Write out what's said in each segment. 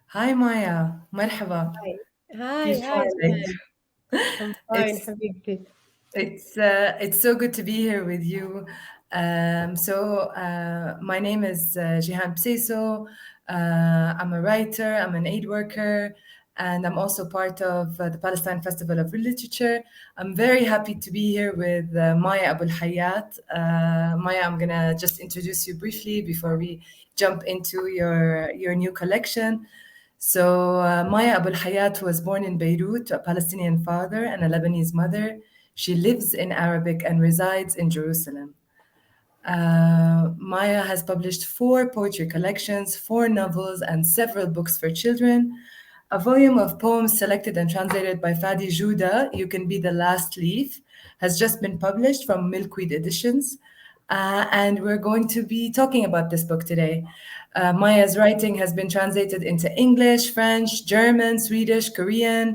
Hi Maya, مرحبا. Hi. Hi, كيف hi, حالك؟ Jehan. I'm fine, It's حبيبتي. it's so good to be here with you. My name is Jehan Bseiso. I'm a writer. I'm an aid worker, and I'm also part of the Palestine Festival of Literature. I'm very happy to be here with Maya Abu Al-Hayyat. Maya, I'm gonna just introduce you briefly before we jump into your new collection. Maya Abu Al-Hayyat was born in Beirut to a Palestinian father and a Lebanese mother. She lives in Arabic and resides in Jerusalem. Maya has published four poetry collections, four novels, and several books for children. A volume of poems selected and translated by Fady Joudah, You Can Be the Last Leaf, has just been published from Milkweed Editions. And we're going to be talking about this book today. Maya's writing has been translated into English, French, German, Swedish, Korean,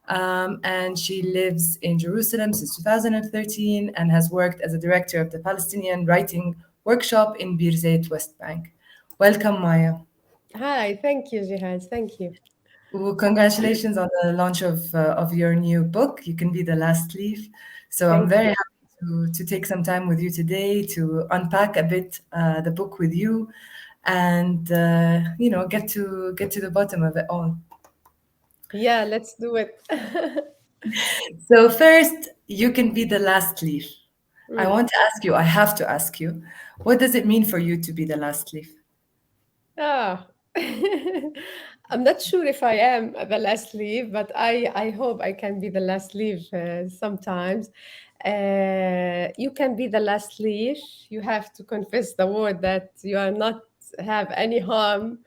and she lives in Jerusalem since 2013 and has worked as a director of the Palestinian Writing Workshop in Birzeit, West Bank. Welcome, Maya. Hi, thank you, Jehan. Thank you. Well, congratulations on the launch of your new book. You Can Be the Last Leaf. So I'm Thank very you. happy to take some time with you today to unpack a bit the book with you, and get to the bottom of it all. Yeah, let's do it. So first, you can be the last leaf. I Mm. want to ask you. I have to ask you, what does it mean for you to be the last leaf? Ah. I'm not sure if I am the last leaf, but I hope I can be the last leaf sometimes. You can be the last leaf. You have to confess the word that you are not have any harm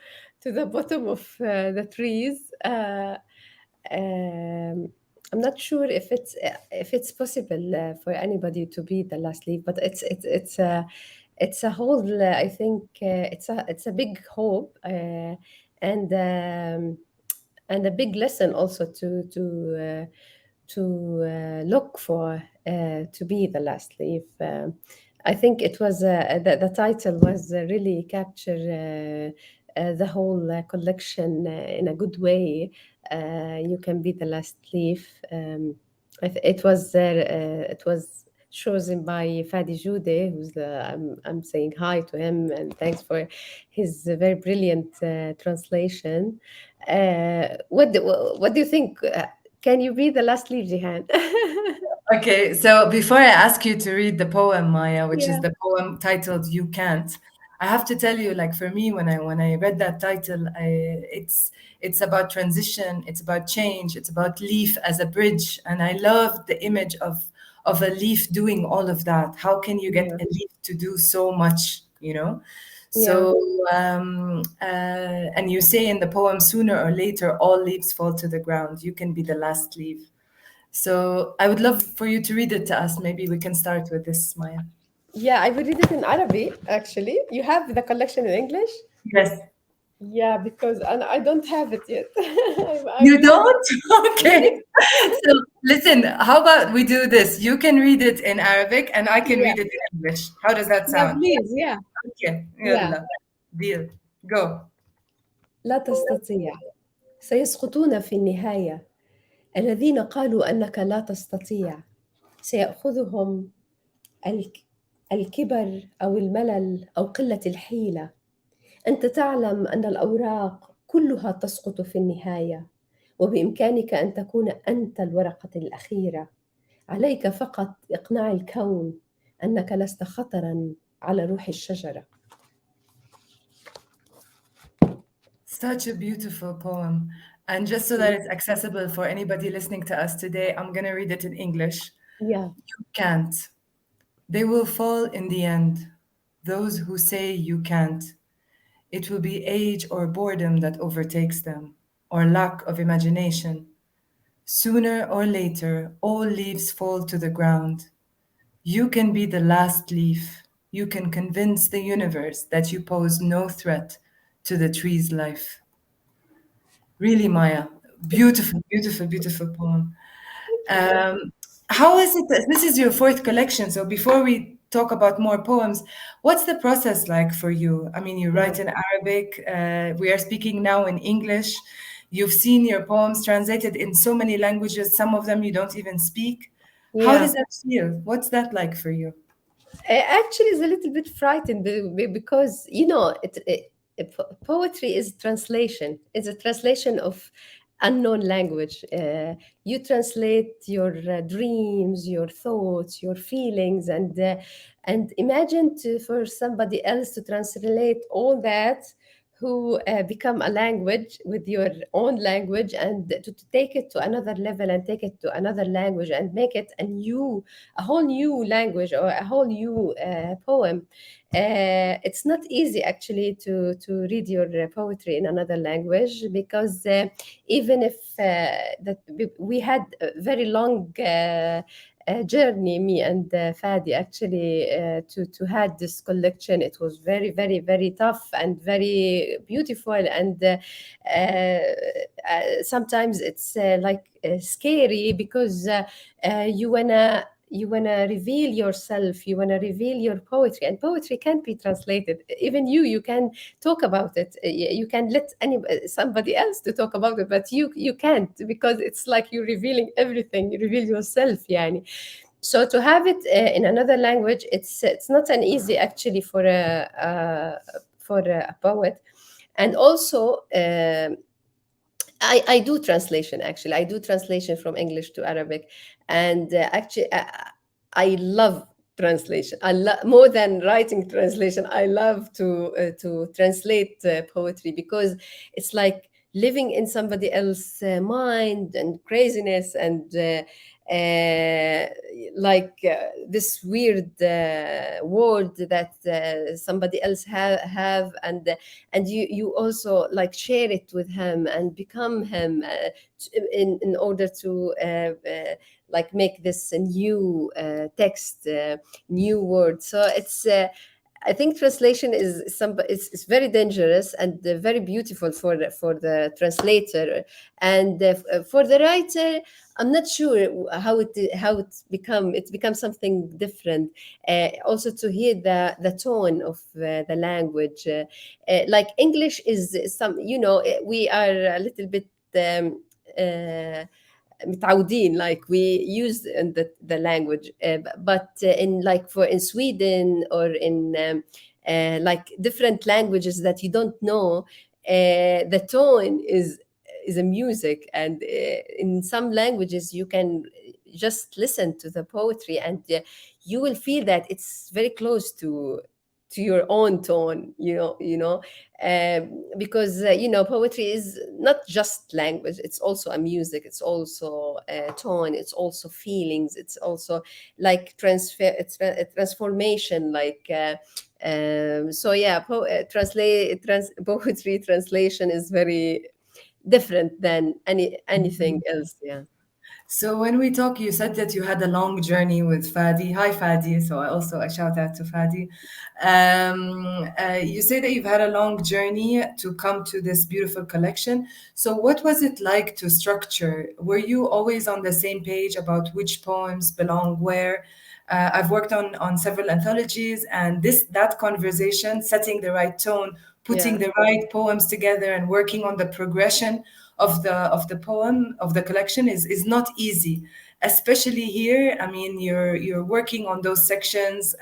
to the bottom of the trees. I'm not sure if it's possible for anybody to be the last leaf, but it's a whole. I think it's a big hope and and a big lesson also to look for to be the last leaf. I think it was the title was really capture the whole collection in a good way. You can be the last leaf. It was chosen by Fady Joudah, who's I'm saying hi to him and thanks for his very brilliant translation. What do you think? Can you be the last leaf, Jihan? Okay, so before I ask you to read the poem, Maya, which is Yeah. the poem titled "You Can't," I have to tell you, like for me, when I read that title, it's about transition, it's about change, it's about leaf as a bridge, and I love the image of a leaf doing all of that. How can you get Yeah. a leaf to do so much, you know? Yeah. So, and you say in the poem, sooner or later, all leaves fall to the ground. You can be the last leaf. So I would love for you to read it to us. Maybe we can start with this, Maya. Yeah, I will read it in Arabic actually. You have the collection in English? Yes. Yeah, because and I don't have it yet. I'm You reading don't? it. Okay. So listen, how about we do this? You can read it in Arabic and I can Yeah. read it in English. How does that Yeah, sound? please. Yeah. Okay. Yeah. يلا. Deal. Go. لا تستطيع. سيسقطون في النهاية. الذين قالوا أنك لا تستطيع سيأخذهم الك- الكبر أو الملل أو قلة الحيلة. أنت تعلم أن الأوراق كلها تسقط في النهاية، وبإمكانك أن تكون أنت الورقة الأخيرة. عليك فقط إقناع الكون أنك لست خطرًا على روح الشجرة. Such a beautiful poem. And just so that it's accessible for anybody listening to us today, I'm going to read it in English. Yeah, You can't. They will fall in the end. Those who say you can't. It will be age or boredom that overtakes them, or lack of imagination. Sooner or later, all leaves fall to the ground. You can be the last leaf. You can convince the universe that you pose no threat to the tree's life. Really, Maya, beautiful, beautiful, beautiful poem. thank you. Um, how is it that this is your fourth collection? So before we talk about more poems. What's the process like for you? I mean, you Yeah. write in Arabic. We are speaking now in English. You've seen your poems translated in so many languages. Some of them you don't even speak. How Yeah. does that feel? What's that like for you? Actually, is a little bit frightened because poetry is translation. It's a translation of unknown language. You translate your dreams, your thoughts, your feelings, and imagine for somebody else to translate all that, who become a language with your own language, and to take it to another level and take it to another language and make it a whole new language or a whole new poem. It's not easy actually to read your poetry in another language, because even if that we had a very long journey, me and Fadi, actually, to had this collection. It was very, very, very tough and very beautiful, and sometimes it's scary, because you wanna reveal yourself, you wanna reveal your poetry, and poetry can't be translated. Even you can talk about it, you can let somebody else to talk about it, but you can't, because it's like you're revealing everything, you reveal yourself, yani. So to have it in another language, it's not an easy actually for a poet. And also, I do translation. Actually, I do translation from English to Arabic, and actually, I love translation. More than writing translation. I love to translate poetry, because it's like living in somebody else's mind and craziness, and this weird world that somebody else have, and you also like share it with him and become him, in order to like make this a new text, new word. So I think translation is very dangerous and very beautiful for the translator, and for the writer. I'm not sure how it becomes something different. Also to hear the tone of the language, like English is some, we are a little bit. Uh, متعودين, like we use the language, but in Sweden, or in like different languages that you don't know, the tone is a music, and in some languages you can just listen to the poetry, and you will feel that it's very close to your own tone, because poetry is not just language, it's also a music, it's also a tone, it's also feelings, it's also like a transformation, like so yeah, poetry translation is very different than anything else. Yeah. So when we talk, you said that you had a long journey with Fadi. Hi, Fadi. So I also a shout out to Fadi. You say that you've had a long journey to come to this beautiful collection. So what was it like to structure? Were you always on the same page about which poems belong where? I've worked on several anthologies, and that conversation, setting the right tone, putting Yeah. the right poems together, and working on the progression of the poem of the collection is not easy, especially here. I mean, you're working on those sections.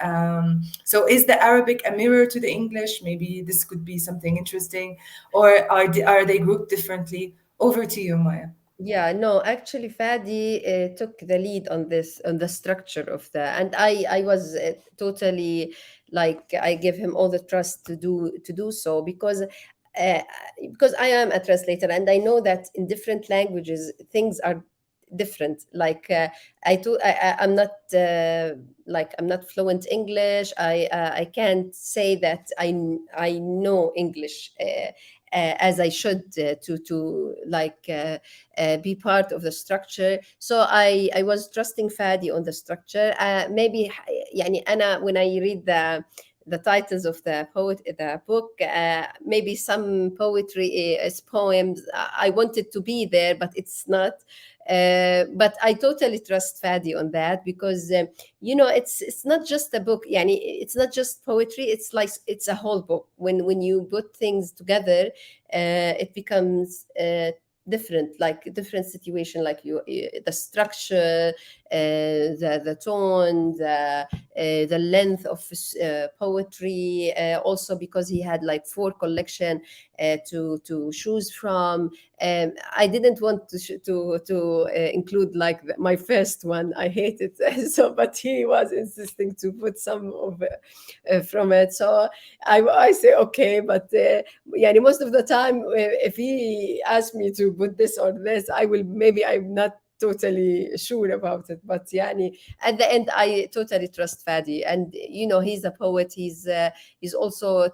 So is the Arabic a mirror to the English? Maybe this could be something interesting, or are they grouped differently? Over to you, Maya. Yeah, no, actually, Fadi took the lead on this, on the structure of and I was totally, like, I give him all the trust to do so, uh, because I am a translator, and I know that in different languages things are different. Like I'm not I'm not fluent English. I can't say that I know English. As I should, to be part of the structure. So I was trusting Fadi on the structure. Maybe يعني أنا when I read the titles of the book. Maybe some poetry is poems. I want it to be there, but it's not. But I totally trust Fady on that, because it's not just a book. Yani, it's not just poetry. It's like it's a whole book. When you put things together, it becomes different, like a different situation, like the structure, the tone, the length of poetry, also because he had like 4 collection to choose from. I didn't want to include like my first one. I hate it. So, but he was insisting to put some of from it. So I say okay, but yeah, most of the time, if he asks me to put this or this, I will, maybe I'm not totally sure about it, but yani, at the end I totally trust Fady. And he's a poet. He's also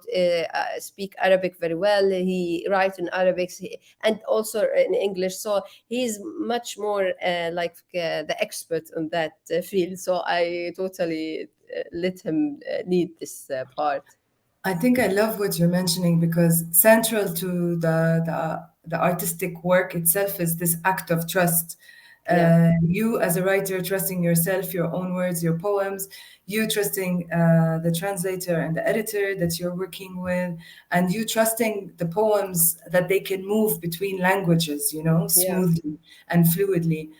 speak Arabic very well. He writes in Arabic, and also in English, so he's much more the expert on that field. So I totally let him lead this part. I think I love what you're mentioning, because central to the artistic work itself is this act of trust. Yeah, You, as a writer, trusting yourself, your own words, your poems, you trusting the translator and the editor that you're working with, and you trusting the poems that they can move between languages, yeah, smoothly and fluidly.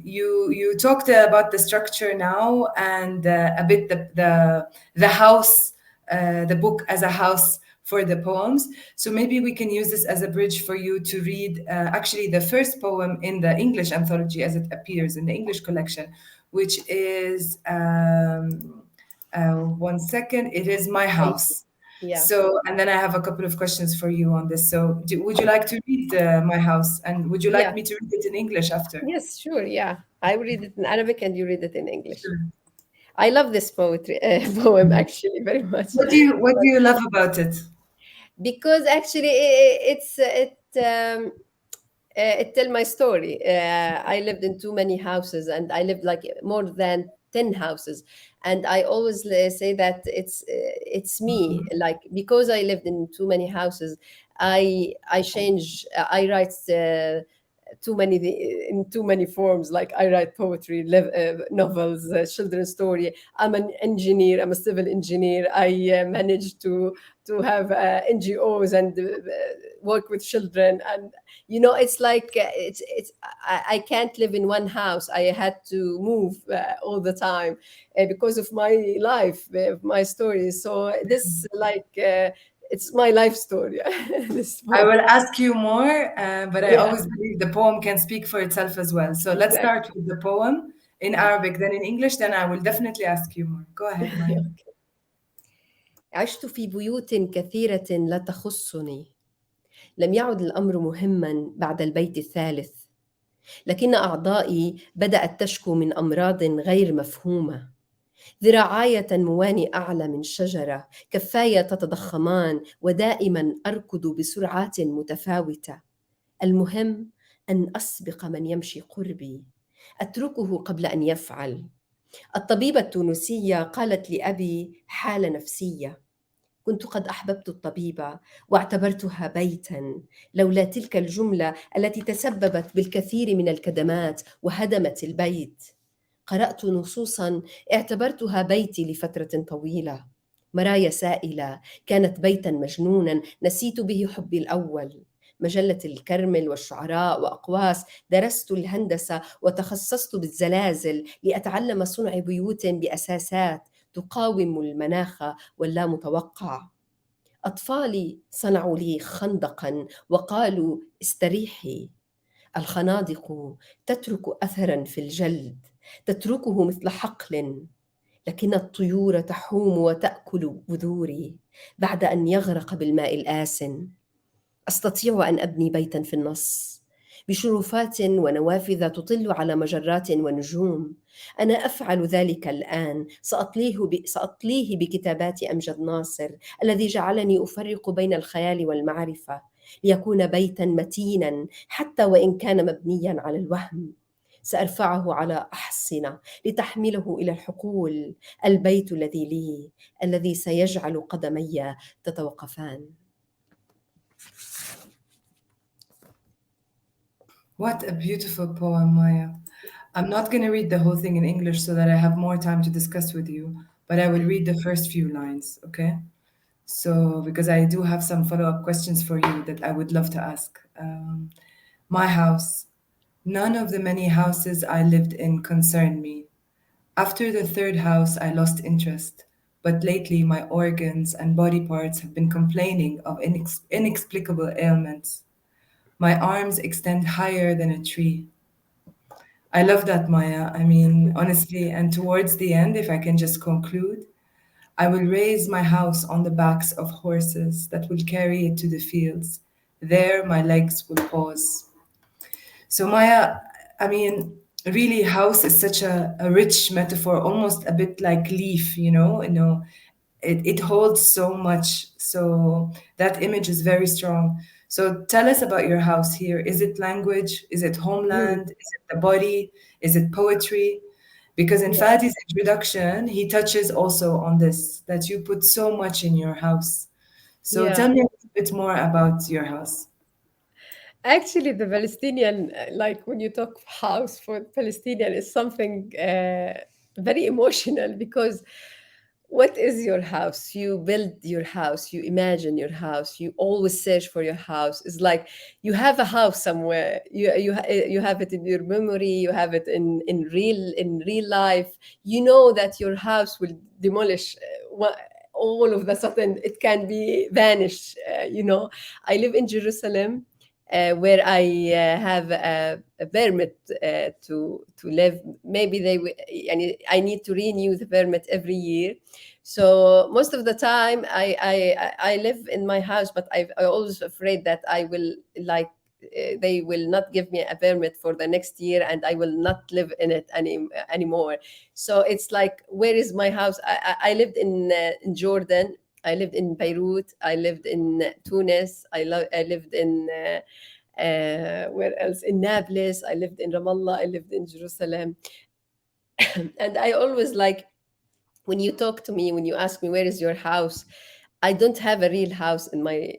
You talked about the structure now, and a bit the house, the book as a house for the poems. So maybe we can use this as a bridge for you to read actually the first poem in the English anthology as it appears in the English collection, which is one second. It is My thank you. House. Yeah. So, and then I have a couple of questions for you on this. So, would you like to read My House, and would you like Yeah. me to read it in English after? Yes, sure. Yeah. I will read it in Arabic and you read it in English. Sure. I love this poetry poem actually very much. What do you love about it? Because actually it tell my story. I lived in too many houses, and I lived like more than 10 houses. And I always say that it's me, like, because I lived in too many houses, I change, I write too many in too many forms. Like I write poetry, novels, children's story. I'm an engineer. I'm a civil engineer. I managed to have NGOs and work with children. And it's like I can't live in one house. I had to move all the time because of my life, my story. So this like it's my life story. This I poem. will ask you more, but I Yeah, always believe the poem can speak for itself as well. So let's exactly. start with the poem in Arabic, then in English, then I will definitely ask you more. Go ahead, Maya. عشت في بيوت كثيرة لا تخصني. لم يعد الأمر مهما بعد البيت الثالث، لكن أعضائي بدأت تشكو من أمراض غير مفهومة. ذراعاي تنموان أعلى من شجرة، كفاي تتضخمان، ودائما أركض بسرعات متفاوتة. المهم أن أسبق من يمشي قربي، أتركه قبل أن يفعل. الطبيبة التونسية قالت لأبي حالة نفسية. كنت قد أحببت الطبيبة واعتبرتها بيتاً، لولا تلك الجملة التي تسببت بالكثير من الكدمات وهدمت البيت. قرأت نصوصاً اعتبرتها بيتي لفترة طويلة. مرايا سائلة كانت بيتاً مجنوناً نسيت به حبي الأول. مجلة الكرمل والشعراء وأقواس. درست الهندسة وتخصصت بالزلازل لأتعلم صنع بيوت بأساسات تقاوم المناخ واللا متوقع. أطفالي صنعوا لي خندقاً وقالوا استريحي. الخنادق تترك أثراً في الجلد، تتركه مثل حقل، لكن الطيور تحوم وتأكل بذوري بعد أن يغرق بالماء الآسن. أستطيع أن أبني بيتاً في النص بشرفات ونوافذ تطل على مجرات ونجوم. أنا أفعل ذلك الآن. سأطليه بكتابات أمجد ناصر الذي جعلني أفرق بين الخيال والمعرفة، ليكون بيتاً متيناً حتى وإن كان مبنياً على الوهم. سأرفعه على أحصنة لتحمله إلى الحقول، البيت الذي لي، الذي سيجعل قدمي تتوقفان. What a beautiful poem, Maya. I'm not going to read the whole thing in English so that I have more time to discuss with you, but I will read the first few lines, okay? So, because I do have some follow up questions for you that I would love to ask. My house. None of the many houses I lived in concerned me. After the third house, I lost interest. But lately, my organs and body parts have been complaining of inexplicable ailments. My arms extend higher than a tree. I love that, Maya. I mean, honestly, and towards the end, if I can just conclude, I will raise my house on the backs of horses that will carry it to the fields. There, my legs will pause. So, Maya, I mean, really, house is such a rich metaphor, almost a bit like leaf, it holds so much. So, that image is very strong. So, tell us about your house here. Is it language? Is it Mm, homeland? Is it the body? Is it poetry? Because in yes. Fadi's introduction, he touches also on this that you put so much in your house. So, tell Yeah. me a little bit more about your house. Actually, the Palestinian, like when you talk house for Palestinian, is something very emotional because what is your house? You build your house, you imagine your house, you always search for your house. It's like you have a house somewhere. You have it in your memory, you have it in real life. You know that your house will demolish. All of the sudden, it can be vanished. I live in Jerusalem where I have a permit to live. Maybe I need to renew the permit every year. So most of the time, I live in my house, but I always afraid that I will like. They will not give me a permit for the next year and I will not live in it anymore. So it's like, where is my house? I lived in Jordan. I lived in Beirut. I lived in Tunis. I lived in where else? In Nablus. I lived in Ramallah. I lived in Jerusalem. And I always like, when you talk to me, when you ask me where is your house, I don't have a real house in my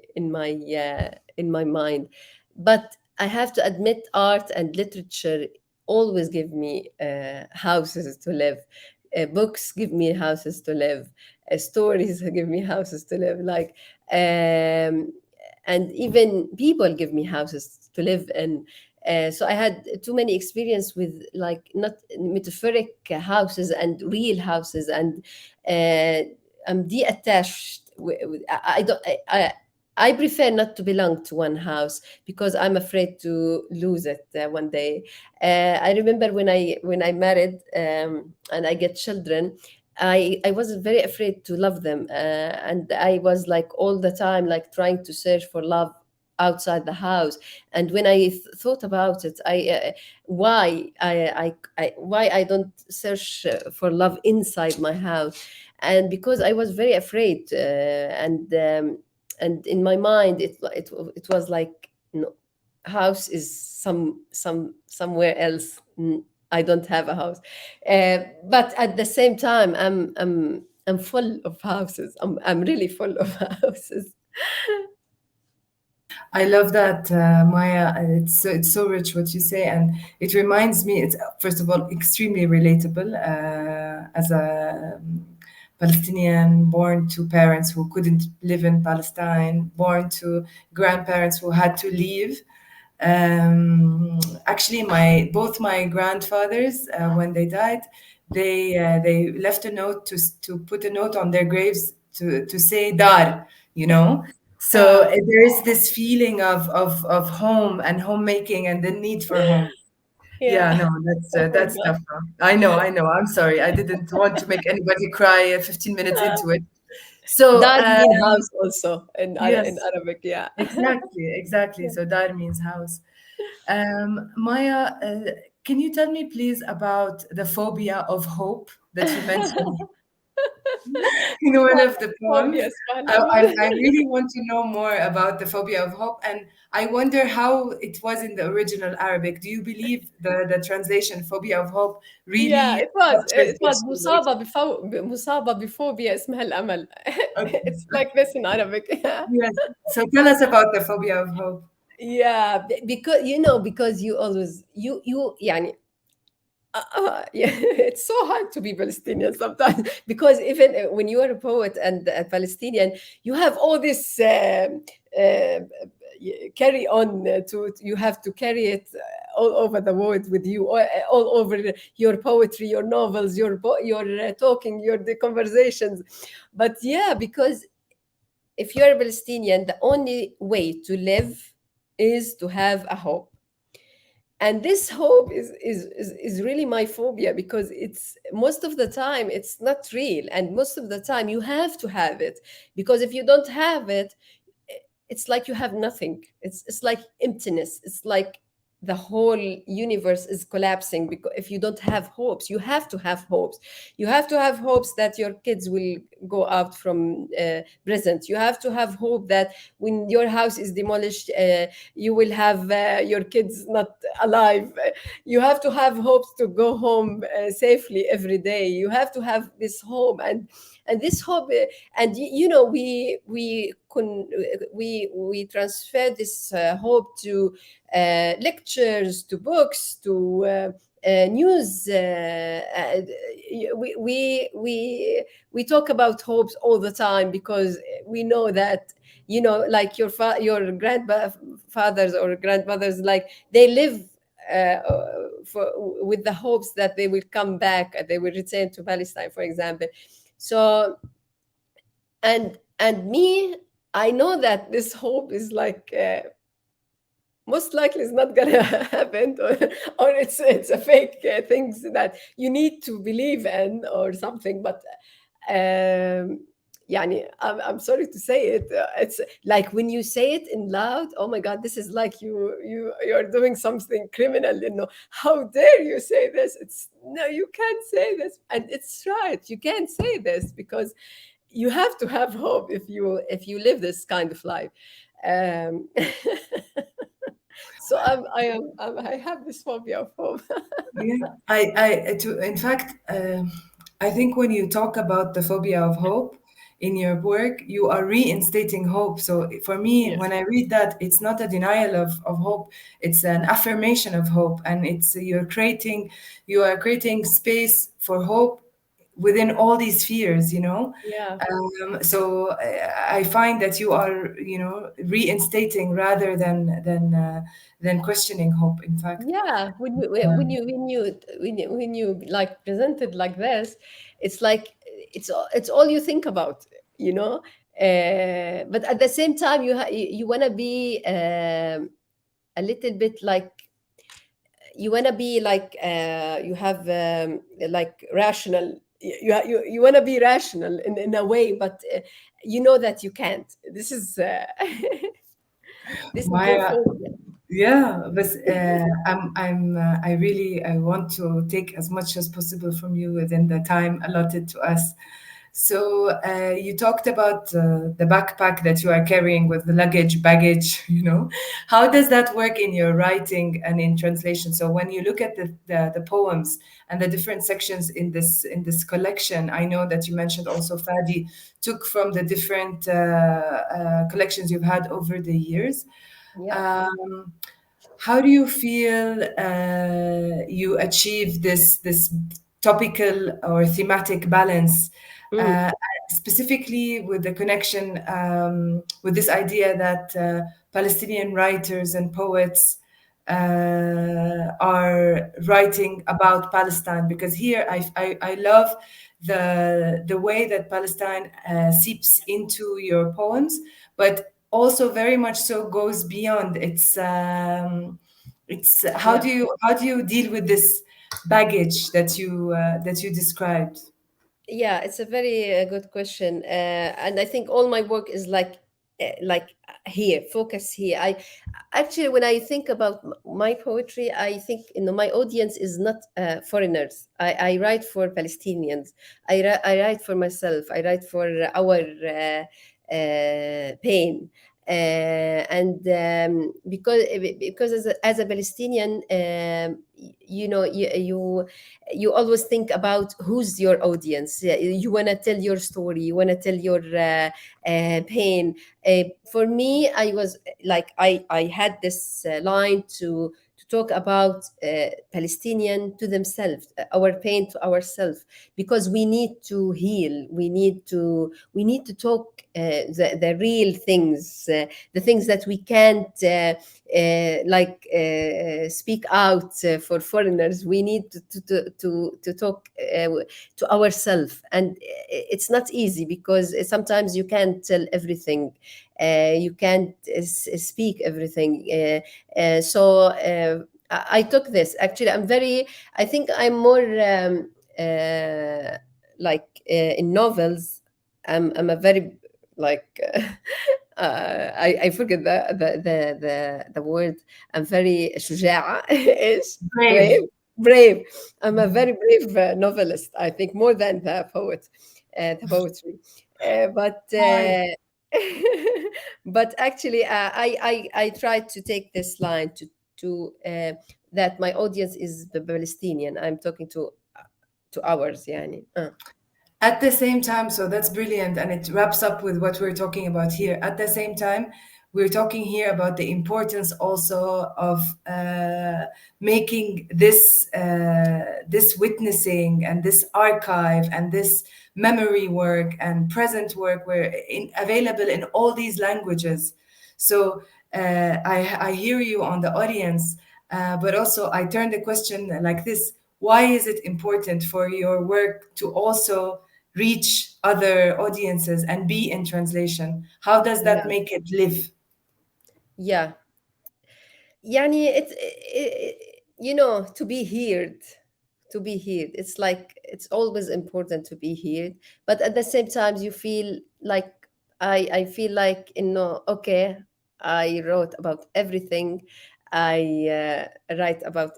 mind, but I have to admit, art and literature always give me houses to live. Books give me houses to live. Stories give me houses to live. And even people give me houses to live in. So I had too many experience with like not metaphoric houses and real houses, and uh, I'm detached. I don't. I prefer not to belong to one house because I'm afraid to lose it one day. I remember when I married and I get children. I was very afraid to love them, and I was like all the time like trying to search for love outside the house. And when I thought about it, why I don't search for love inside my house. And because I was very afraid, and in my mind it was like, no, house is somewhere else. I don't have a house, but at the same time I'm full of houses. I'm really full of houses. I love that, Maya. It's so rich what you say, and it reminds me. It's first of all extremely relatable as a Palestinian born to parents who couldn't live in Palestine, born to grandparents who had to leave. Actually, my both my grandfathers, when they died, they left a note to put a note on their graves to say dar, you know. So Ah, there is this feeling of home and homemaking and the need for home. Yeah, yeah. no, Oh my that's God. tough. I know, I know. I'm sorry. I didn't want to make anybody cry 15 minutes into it. So Dar mean house also in yes, Arabic, yeah. exactly, exactly. Yeah. So that means house. Maya, can you tell me please about the phobia of hope that you mentioned? in one of the phobia poems. اسمها الأمل. I really want to know more about the phobia of hope, and I wonder how it was in the original Arabic. Do you believe the translation phobia of hope Yeah, really it was. captures It the was situation? مصابة بفوبيا اسمها الأمل. Okay. It's like this in Arabic. Yes. So tell us about the phobia of hope. Yeah, because you know, because you always يعني yeah, it's so hard to be Palestinian sometimes because even when you are a poet and a Palestinian, you have all this uh, carry on you have to carry it all over the world with you, all over your poetry, your novels, your talking, your the conversations. But yeah, because if you're a Palestinian, the only way to live is to have a hope, and this hope is really my phobia because it's most of the time it's not real, and most of the time you have to have it, because if you don't have it, it's like you have nothing. It's like emptiness. It's like the whole universe is collapsing because if you don't have hopes, you have to have hopes. You have to have hopes that your kids will go out from present. You have to have hope that when your house is demolished, you will have your kids not alive. You have to have hopes to go home safely every day. You have to have this hope, and this hope and you know we transfer this hope to lectures, to books, to news. We talk about hopes all the time because we know that, you know, like your grandfathers or grandmothers, like they live uh, for with the hopes that they will come back, they will return to Palestine, for example. So and me, I know that this hope is like most likely it's not gonna happen, or it's a fake things that you need to believe in or something. But um يعني I'm sorry to say it, it's like when you say it in loud, oh my god, this is like you're doing something criminal, you know. How dare you say this? It's no, you can't say this, and it's right, you can't say this because you have to have hope if you live this kind of life. um so I have this phobia of hope. Yeah, in fact, I think when you talk about the phobia of hope in your work, you are reinstating hope. So for me, Yes. when I read that, it's not a denial of hope; it's an affirmation of hope, and it's you are creating space for hope within all these fears. You know, Yeah. so I find that you are, reinstating rather than questioning hope. In fact. Yeah, when you like present it like this, it's like it's all you think about, you know. But at the same time, you want to be a little bit like, you want to be like you have like rational, you want to be rational in a way, but you know that you can't. This is this is your Maya, phobia. yeah, but I want to take as much as possible from you within the time allotted to us. So you talked about the backpack that you are carrying with the baggage. How does that work in your writing and in translation? So when you look at the poems and the different sections in this collection, I know that you mentioned also Fadi took from the different collections you've had over the years. Yeah. Um, how do you feel you achieve this topical or thematic balance, Mm. uh, specifically with the connection with this idea that Palestinian writers and poets are writing about Palestine? Because here I love the way that Palestine seeps into your poems, but also very much so goes beyond. It's Yeah. how do you deal with this baggage that you described? Yeah, it's a very good question, and I think all my work is like like here, focus here. I actually, when I think about my poetry, I think, my audience is not foreigners. I write for Palestinians. I write for myself. I write for our pain. And because as a Palestinian, you always think about who's your audience. Yeah, you want to tell your story, you want to tell your pain. For me, I was like, I had this line to talk about Palestinian to themselves, our pain to ourselves, because we need to heal. We need to talk the real things, the things that we can't speak out for foreigners. We need to talk to ourselves, and it's not easy because sometimes you can't tell everything, you can't speak everything. I took this. Actually, I think I'm more in novels. I'm a very like I forget the word. I'm very شجاعة is brave. Brave. Brave. I'm a very brave novelist, I think, more than the poet, the poetry. But Why? but actually, I tried to take this line to that my audience is the Palestinian. I'm talking to ours, yani. At the same time, so that's brilliant, and it wraps up with what we're talking about here. At the same time, we're talking here about the importance also of making this witnessing and this archive and this memory work and present work available in all these languages. So I hear you on the audience, but also I turn the question like this: why is it important for your work to also reach other audiences and be in translation? How does that Yeah, make it live? yeah. Yani to be heard, it's like it's always important to be heard, but at the same time you feel like, I feel like, okay, I wrote about everything. I write about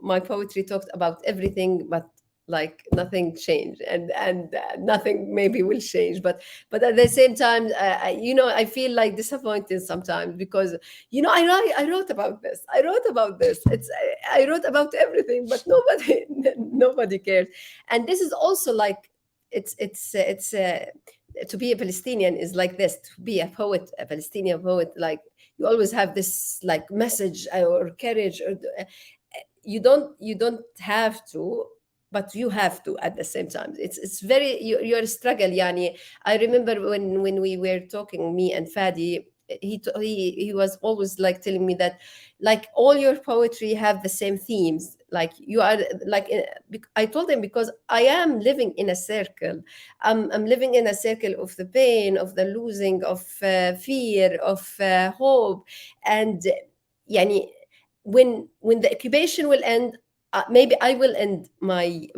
my poetry talked about everything, but like nothing changed, and nothing maybe will change, but at the same time, I feel like disappointed sometimes, because I wrote about this. I wrote about this. I wrote about everything, but nobody nobody cares. And this is also like, it's to be a Palestinian is like this. To be a poet, a Palestinian poet, like you always have this like message or courage, or you don't have to, but you have to at the same time. It's very, you're a struggle, yani. I remember when we were talking, me and Fadi, he was always like telling me that, like, all your poetry have the same themes, like you are like, I told him, because I am living in a circle. I'm living in a circle of the pain, of the losing, of fear, of hope. And yani, when the occupation will end, maybe I will end my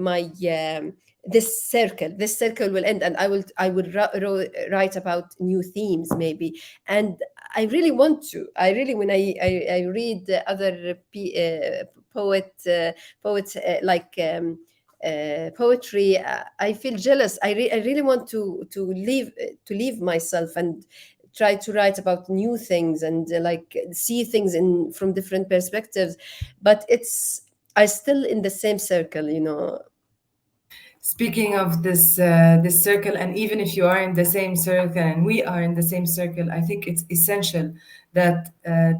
this circle will end, and I will write about new themes, maybe. And I really want to. I really, when I read the other poets, poetry, I feel jealous. I really want to leave myself and try to write about new things, and like see things in from different perspectives. But I still in the same circle. Speaking of this circle, and even if you are in the same circle and we are in the same circle, I think it's essential that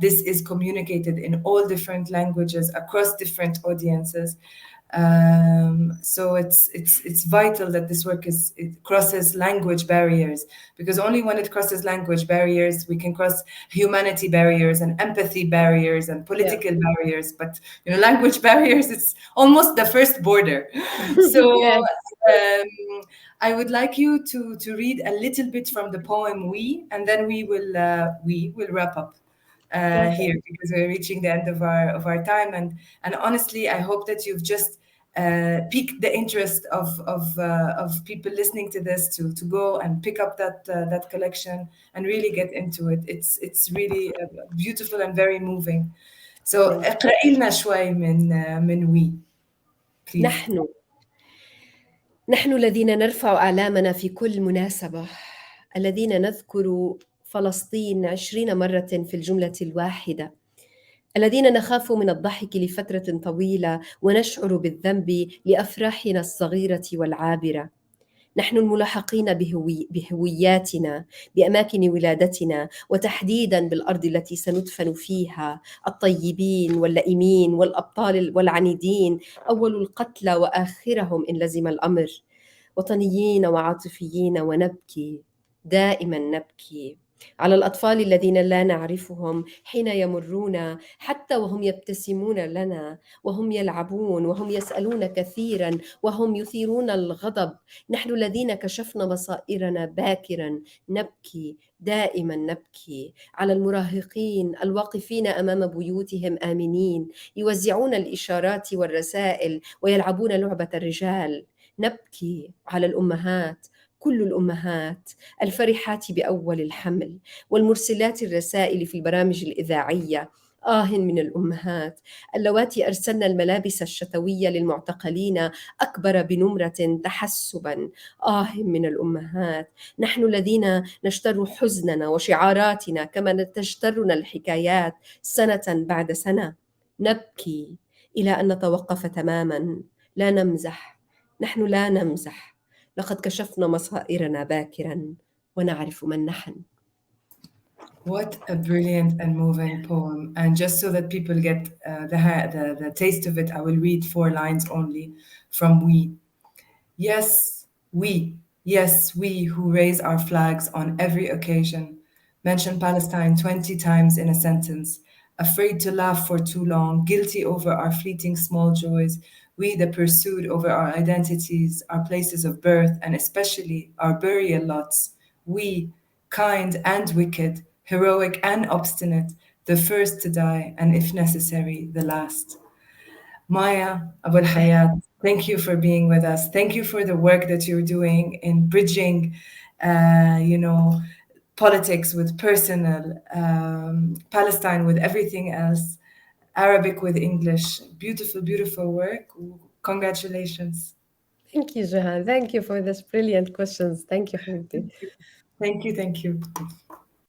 this is communicated in all different languages across different audiences. So it's vital that this work it crosses language barriers, because only when it crosses language barriers we can cross humanity barriers and empathy barriers and Yeah. political barriers. But language barriers, it's almost the first border. So Yes. I would like you to read a little bit from the poem "We," and then we will wrap up Okay. here, because we're reaching the end of our time. And honestly, I hope that you've just pique the interest of people listening to this to go and pick up that collection and really get into it. It's really beautiful and very moving. So Thank you. اقرأي لنا شوي من وي please. نحن الذين نرفع أعلامنا في كل مناسبة، الذين نذكر فلسطين 20 مرة في الجملة الواحدة، الذين نخاف من الضحك لفترة طويلة ونشعر بالذنب لأفراحنا الصغيرة والعابرة. نحن الملحقين بهوياتنا، بأماكن ولادتنا، وتحديداً بالأرض التي سندفن فيها، الطيبين واللئيمين والأبطال والعنيدين، أول القتلى وآخرهم إن لزم الأمر، وطنيين وعاطفيين، ونبكي دائماً نبكي على الأطفال الذين لا نعرفهم حين يمرون، حتى وهم يبتسمون لنا، وهم يلعبون، وهم يسألون كثيراً، وهم يثيرون الغضب. نحن الذين كشفنا مصائرنا باكراً نبكي دائماً نبكي على المراهقين الواقفين أمام بيوتهم آمنين، يوزعون الإشارات والرسائل ويلعبون لعبة الرجال. نبكي على الأمهات، كل الأمهات الفرحات بأول الحمل والمرسلات الرسائل في البرامج الإذاعية. من الأمهات اللواتي أرسلن الملابس الشتوية للمعتقلين أكبر بنمرة تحسبا. من الأمهات، نحن الذين نشتر حزننا وشعاراتنا كما تجترنا الحكايات سنة بعد سنة. نبكي إلى أن نتوقف تماما، لا نمزح، نحن لا نمزح، لقد كشفنا مصائرنا باكرا ونعرف من نحن. What a brilliant and moving poem. And just so that people get the taste of it, I will read 4 lines only from We. Yes, we. Yes, we who raise our flags on every occasion, mention Palestine 20 times in a sentence, afraid to laugh for too long, guilty over our fleeting small joys, we the pursued over our identities, our places of birth, and especially our burial lots. We, kind and wicked, heroic and obstinate, the first to die, and if necessary, the last. Maya Abu Al-Hayyat, thank you for being with us. Thank you for the work that you're doing in bridging, you know, politics with personal, Palestine with everything else, Arabic with English. Beautiful, beautiful work. Congratulations. Thank you, Jehan. Thank you for this brilliant questions. Thank you, Fady. Thank you. Thank you.